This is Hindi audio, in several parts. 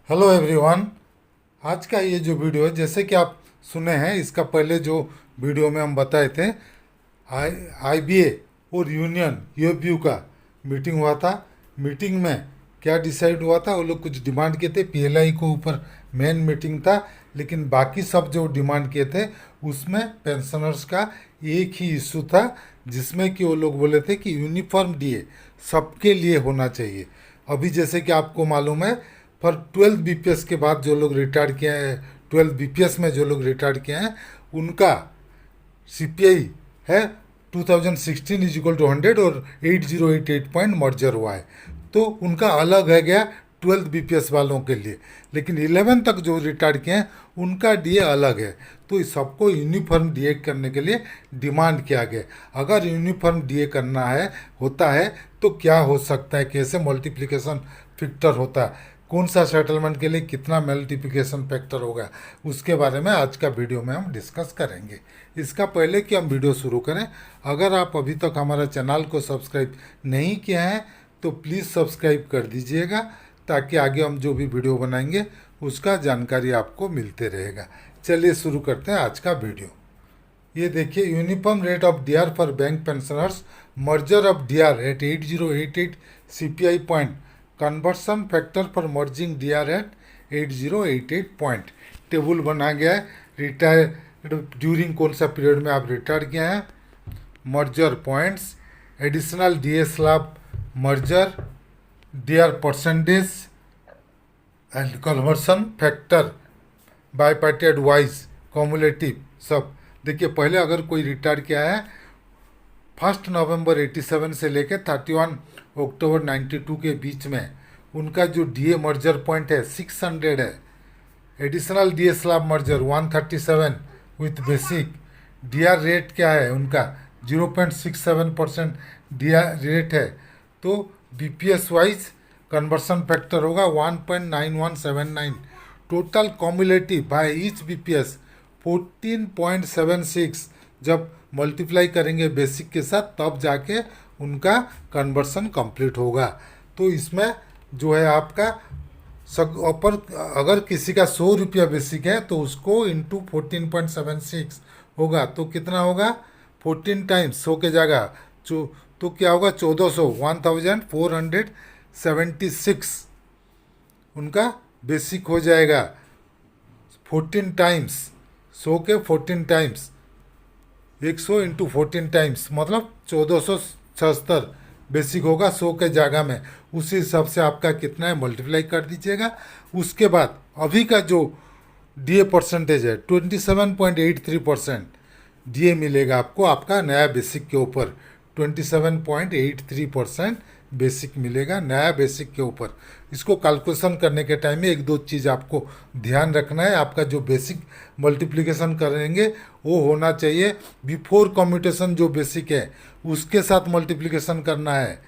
Hello everyone. आज का ये जो वीडियो है, जैसे कि आप सुने हैं, इसका पहले जो वीडियो में हम बताए थे, आई आईबीए और यूनियन यूएफयू का मीटिंग हुआ था। मीटिंग में क्या डिसाइड हुआ था, वो लोग कुछ डिमांड किए थे। पीएलआई को ऊपर मेन मीटिंग था, लेकिन बाकी सब जो डिमांड किए थे उसमें पेंशनर्स का एक ही इशू था, जिसमें कि वो लोग बोले थे कि यूनिफॉर्म डीए सबके लिए होना चाहिए। अभी जैसे कि आपको मालूम है, पर 12 बीपीएस के बाद जो लोग रिटायर किए हैं, 12 बीपीएस में जो लोग रिटायर किए हैं, उनका सीपीआई है 2016 इज इक्वल टू 100 और 8088 पॉइंट मर्जर हुआ है, तो उनका अलग है गया 12 बीपीएस वालों के लिए। लेकिन 11 तक जो रिटायर किए हैं उनका डीए अलग है। तो इस सबको यूनिफॉर्म डीए करने के लिए डिमांड किया गया। अगर यूनिफॉर्म डीए करना है होता है तो क्या हो सकता है, कैसे मल्टीप्लिकेशन फैक्टर होता है, कौन सा सेटलमेंट के लिए कितना मल्टीप्लिकेशन फैक्टर होगा, उसके बारे में आज का वीडियो में हम डिस्कस करेंगे। इसका पहले कि हम वीडियो शुरू करें, अगर आप अभी तक हमारा चैनल को सब्सक्राइब नहीं किया है तो प्लीज़ सब्सक्राइब कर दीजिएगा, ताकि आगे हम जो भी वीडियो बनाएंगे उसका जानकारी आपको मिलते रहेगा। चलिए शुरू करते हैं आज का वीडियो। ये देखिए, uniform rate of DR for bank pensioners, merger of DR at 8088 CPI point, conversion factor for merging DR at 8088 point. Table बना गया है, रिटायर ड्यूरिंग कौन सा पीरियड में आप रिटायर किए हैं, merger points, additional DA slab merger, DR percentage and conversion factor, bipartite wise, cumulative सब। देखिए, पहले अगर कोई रिटायर किया है 1 नवंबर 87 से लेकर 31 अक्टूबर 92 के बीच में, उनका जो डीए मर्जर पॉइंट है 600 है। Additional DA slab merger 137 with basic. DR rate क्या है उनका, 0.67% डीआर रेट है। तो बीपीएस वाइज कन्वर्सन फैक्टर होगा 1.9179। Total cumulative by each BPS 14.76। जब मल्टीप्लाई करेंगे बेसिक के साथ तब जाके उनका कन्वर्सन कंप्लीट होगा। तो इसमें जो है आपका अपर, अगर किसी का 100 रुपया बेसिक है तो उसको इंटू 14.76 होगा, तो कितना होगा, 14 टाइम्स 100 के जगह तो क्या होगा, 1476 उनका बेसिक हो जाएगा। 14 टाइम्स 100 के 14 टाइम्स, 100 इंटू 14 टाइम्स मतलब 1476 बेसिक होगा 100 के जगह में। उसी हिसाब से आपका कितना है मल्टीप्लाई कर दीजिएगा। उसके बाद अभी का जो डीए परसेंटेज है 27.83% डीए मिलेगा आपको, आपका नया बेसिक के ऊपर 27.83% बेसिक मिलेगा नया बेसिक के ऊपर। इसको कैलकुलेशन करने के टाइम में एक दो चीज़ आपको ध्यान रखना है। आपका जो बेसिक मल्टीप्लिकेशन करेंगे वो होना चाहिए बिफोर कम्यूटेशन, जो बेसिक है उसके साथ मल्टीप्लिकेशन करना है।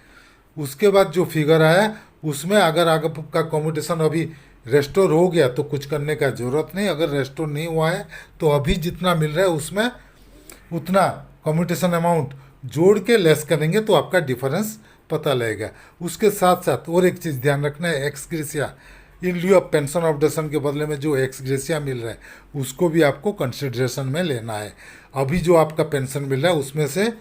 उसके बाद जो फिगर आया उसमें अगर आपका कम्यूटेशन अभी रेस्टोर हो गया तो कुछ करने का ज़रूरत नहीं। अगर रेस्टोर नहीं हुआ है तो अभी जितना मिल रहा है उसमें उतना कम्यूटेशन अमाउंट जोड़ के लेस करेंगे तो आपका डिफरेंस पता लगेगा। उसके साथ साथ और एक चीज़ ध्यान रखना है, x gratia in लिeu of pension obligation के बदले में जो एक्स ग्रेसिया मिल रहा है उसको भी आपको कंसिडरेशन में लेना है। अभी जो आपका पेंशन मिल रहा है उसमें से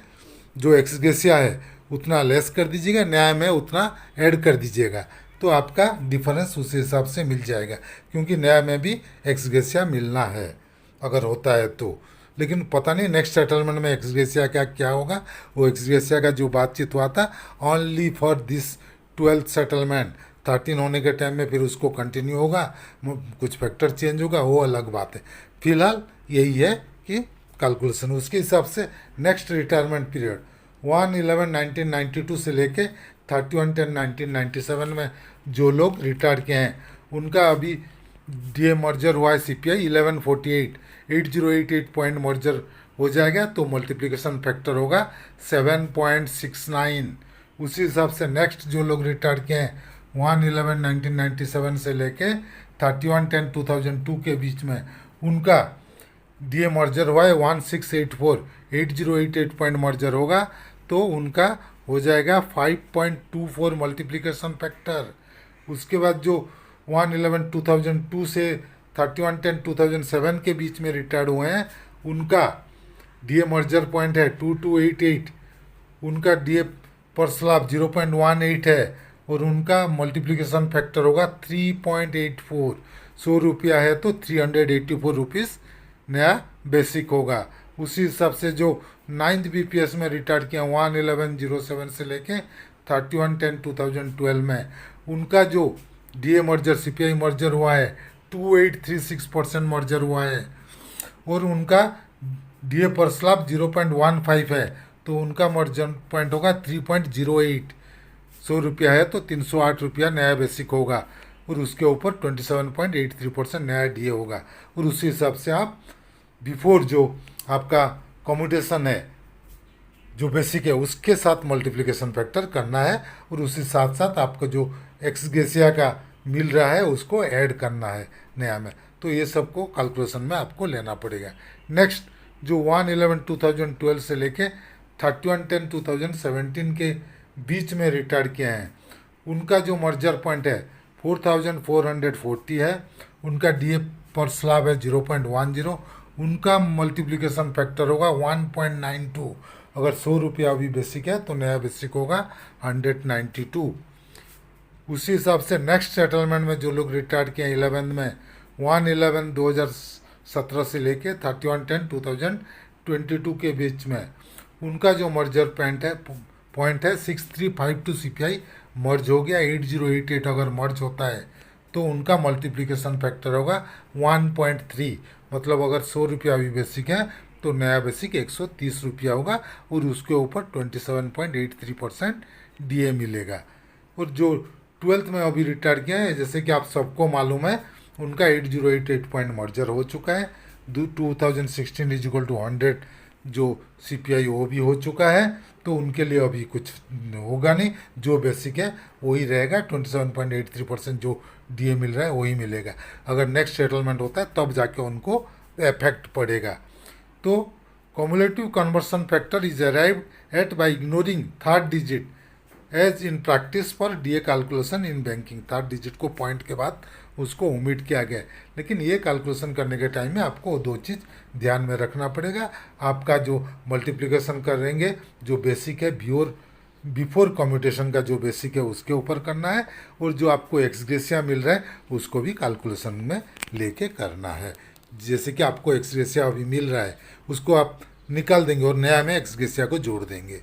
जो एक्स ग्रेसिया है उतना लेस कर दीजिएगा, न्याय में उतना ऐड कर दीजिएगा, तो आपका डिफरेंस उस हिसाब से मिल जाएगा। क्योंकि न्याय में भी एक्स ग्रेसिया मिलना है अगर होता है तो। लेकिन पता नहीं नेक्स्ट सेटलमेंट में एक्स ग्रेसिया का क्या होगा। वो एक्स ग्रेसिया का जो बातचीत हुआ था only for this 12th settlement, 13 होने के टाइम में फिर उसको कंटिन्यू होगा, कुछ फैक्टर चेंज होगा, वो अलग बात है। फिलहाल यही है कि कैलकुलेशन उसके हिसाब से नेक्स्ट रिटायरमेंट पीरियड 1/11/1992 से लेके 31/10/1997 में जो लोग रिटायर किए हैं उनका अभी डीए मर्जर हुआ है सीपीआई 1148, 8088 पॉइंट मर्जर हो जाएगा तो मल्टीप्लिकेशन फैक्टर होगा 7.69। उसी हिसाब से नेक्स्ट जो लोग रिटायर किए हैं 1/11/1997 से लेके 31/10/2002 के बीच में उनका डीए मर्जर हुआ है 1684, 8088 पॉइंट मर्जर होगा तो उनका हो जाएगा 5.24 मल्टीप्लिकेशन फैक्टर। उसके बाद जो 1/11/2002 से 31/10/2007 के बीच में रिटायर्ड हुए हैं, उनका डीए मर्जर पॉइंट है 2288, उनका डीए पर स्लैब 0.18 है और उनका मल्टीप्लिकेशन फैक्टर होगा 3.84। 100 रुपया है तो 384 रुपीज़ नया बेसिक होगा। उसी हिसाब से जो 9th बीपीएस में रिटायर्ड किया 1/11/07 से लेके 31/10/2012 में, उनका जो डीए मर्जर सीपीआई मर्जर हुआ है 2836% मर्जर हुआ है और उनका डीए पर स्लैब 0.15 है तो उनका मर्जर पॉइंट होगा 3.08। 100 रुपया है तो 308 रुपया नया बेसिक होगा और उसके ऊपर 27.83% नया डीए होगा। और उसी हिसाब से आप बिफोर जो आपका कम्यूटेशन है जो बेसिक है उसके साथ मल्टीप्लिकेशन फैक्टर करना है और उसी साथ साथ आपको जो एक्स ग्रेसिया का मिल रहा है उसको ऐड करना है नया में। तो ये सबको कैलकुलेशन में आपको लेना पड़ेगा। नेक्स्ट जो 1/11/2012 से लेके 31/10/2017 के बीच में रिटायर किए हैं, उनका जो मर्जर पॉइंट है 4440 है, उनका डीए पर स्लैब है 0.10, उनका मल्टीप्लिकेशन फैक्टर होगा 1.92। अगर 100 रुपया अभी बेसिक है तो नया बेसिक होगा 192। उसी हिसाब से नेक्स्ट सेटलमेंट में जो लोग रिटायर किए 11th में 1/11/2017 से लेके 31/10/2022 के बीच में, उनका जो मर्जर पॉइंट है 6352 सीपीआई मर्ज हो गया। 8088 अगर मर्ज होता है तो उनका मल्टीप्लिकेशन फैक्टर होगा 1.3। मतलब अगर 100 रुपया अभी बेसिक है तो नया बेसिक 130 रुपया होगा और उसके ऊपर 27.83% डीए मिलेगा। और जो 12th में अभी रिटायर किया है, जैसे कि आप सबको मालूम है, उनका 8088 पॉइंट मर्जर हो चुका है। 2016 = 100 जो सीपीआई वो भी हो चुका है, तो उनके लिए अभी कुछ होगा नहीं, जो बेसिक है वही रहेगा। 27.83% जो डीए मिल रहा है वही मिलेगा। अगर नेक्स्ट सेटलमेंट होता है तब जाके उनको इफेक्ट पड़ेगा। तो cumulative conversion factor is arrived at by ignoring third digit as in practice for DA calculation in banking. Third digit को पॉइंट के बाद उसको ओमिट किया गया है, लेकिन ये कैलकुलेशन करने के टाइम में आपको दो चीज़ ध्यान में रखना पड़ेगा। आपका जो मल्टीप्लिकेशन करेंगे जो बेसिक है बिफोर कम्यूटेशन का जो बेसिक है उसके ऊपर करना है, और जो आपको एक्सग्रेसिया मिल रहा है उसको भी कैलकुलेशन में लेके करना है। जैसे कि आपको एक्सग्रेसिया अभी मिल रहा है उसको आप निकाल देंगे और नया में एक्सग्रेसिया को जोड़ देंगे,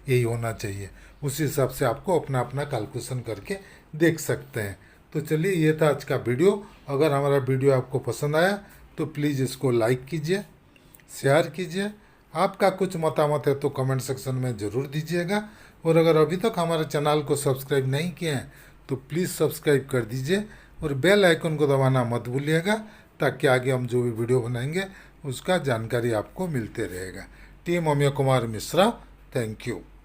यही होना चाहिए। उसी हिसाब से आपको अपना अपना कैलकुलेशन करके देख सकते हैं। तो चलिए, ये था आज का वीडियो। अगर हमारा वीडियो आपको पसंद आया तो प्लीज़ इसको लाइक कीजिए, शेयर कीजिए। आपका कुछ मतामत है तो कमेंट सेक्शन में ज़रूर दीजिएगा। और अगर अभी तक हमारे चैनल को सब्सक्राइब नहीं किए हैं तो प्लीज़ सब्सक्राइब कर दीजिए और बेल आइकन को दबाना मत भूलिएगा, ताकि आगे हम जो भी वीडियो बनाएंगे उसका जानकारी आपको मिलते रहेगा। Team Amiya Kumar Mishra, thank you.